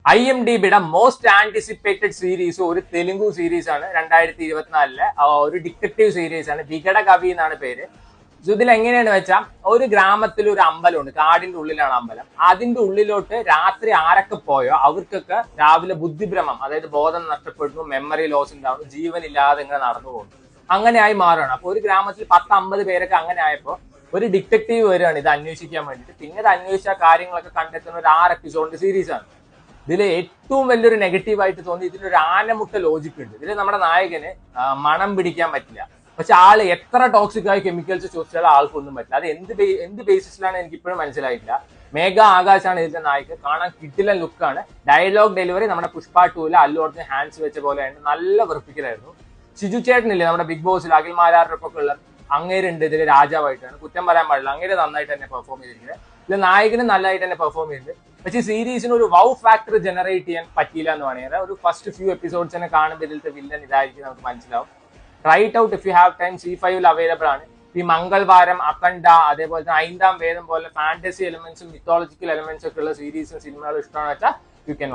IMDBയുടെ most anticipated series ഒരു Telugu series ആണ് 2024 ഒരു ഡിറ്റക്റ്റീവ് സീരീസ് ആണ്. വികട കവി എന്നാണ് പേര്. സോ ഇതിൽ എങ്ങനെയാണെന്ന് വെച്ചാൽ ഒരു ഗ്രാമത്തിൽ ഒരു അമ്പലമുണ്ട്, കാടിന്റെ ഉള്ളിലാണ് അമ്പലം. അതിന്റെ ഉള്ളിലോട്ട് രാത്രി ആരൊക്കെ പോയോ അവർക്കൊക്കെ രാവിലെ ബുദ്ധിഭ്രമം, അതായത് ബോധം നഷ്ടപ്പെടുന്നു, മെമ്മറി ലോസ് ഉണ്ടാവുന്നു, ജീവനില്ലാതെ ഇങ്ങനെ നടന്നു പോകുന്നു. അങ്ങനെയായി മാറുകയാണ്. അപ്പൊ ഒരു ഗ്രാമത്തിൽ 10-50 പേരൊക്കെ അങ്ങനെ ആയപ്പോ ഒരു ഡിറ്റക്റ്റീവ് വരികയാണ് ഇത് അന്വേഷിക്കാൻ വേണ്ടിയിട്ട്. പിന്നെ ഇത് അന്വേഷിച്ച കാര്യങ്ങളൊക്കെ കണ്ടെത്തുന്ന ഒരു 6 എപ്പിസോഡിന്റെ സീരീസ് ആണ്. ഇതിൽ ഏറ്റവും വലിയൊരു നെഗറ്റീവായിട്ട് തോന്നി ഇതിലൊരു ആനമുട്ട ലോജിക് ഉണ്ട്. ഇതിൽ നമ്മുടെ നായകന് മണം പിടിക്കാൻ പറ്റില്ല. പക്ഷെ ആള് എത്ര ടോക്സിക് ആയ കെമിക്കൽസ് ചോദിച്ചാൽ ആൾക്കൊന്നും പറ്റില്ല. അത് എന്ത് ബേസിസിലാണ് എനിക്ക് ഇപ്പോഴും മനസ്സിലായിട്ടില്ല. മേഘ ആകാശാണ് ഇതിന്റെ നായിക. കാണാൻ കിട്ടില്ല ലുക്കാണ്. ഡയലോഗ് ഡെലിവറി നമ്മുടെ പുഷ്പ 2 അല്ലു അർജുൻ ഹാൻഡ്സ് വെച്ച പോലെയാണ്. നല്ല വെറുപ്പിക്കലായിരുന്നു. ഷിജു ചേട്ടനില്ലേ നമ്മുടെ ബിഗ് ബോസിൽ അഖിൽ മാരാറിനൊക്കെ ഉള്ള അങ്ങേരുണ്ട് ഇതിൽ രാജാവായിട്ടാണ്. കുറ്റം പറയാൻ പാടില്ല, അങ്ങേര് നന്നായിട്ട് തന്നെ പെർഫോം ചെയ്തിരിക്കുന്നത്. ഇതിൽ നായകനും നല്ലതായിട്ട് തന്നെ പെർഫോം ചെയ്തിട്ടുണ്ട്. പക്ഷേ സീരീസിന് ഒരു വൗ ഫാക്ടർ ജനറേറ്റ് ചെയ്യാൻ പറ്റിയില്ല എന്ന് പറയുന്നത്. ഒരു ഫസ്റ്റ് ഫ്യൂ എപ്പിസോഡ്സ് തന്നെ കാണുമ്പോൾ ഇതിലത്തെ വില്ലൻ ഇതായിരിക്കും നമുക്ക് മനസ്സിലാവും. Try it out if you have time. C5 available ആണ്. ഈ മംഗൾവാരം, അഖണ്ഡ, അതേപോലെ തന്നെ 5-ാം വേദം പോലെ ഫാന്റസി എലമെന്റ്സും മിത്തോളജിക്കൽ എലമെന്റ്സ് ഒക്കെ ഉള്ള സീരീസും സിനിമകളും ഇഷ്ടമാണെന്ന് വെച്ചാൽ യു ക്യാൻ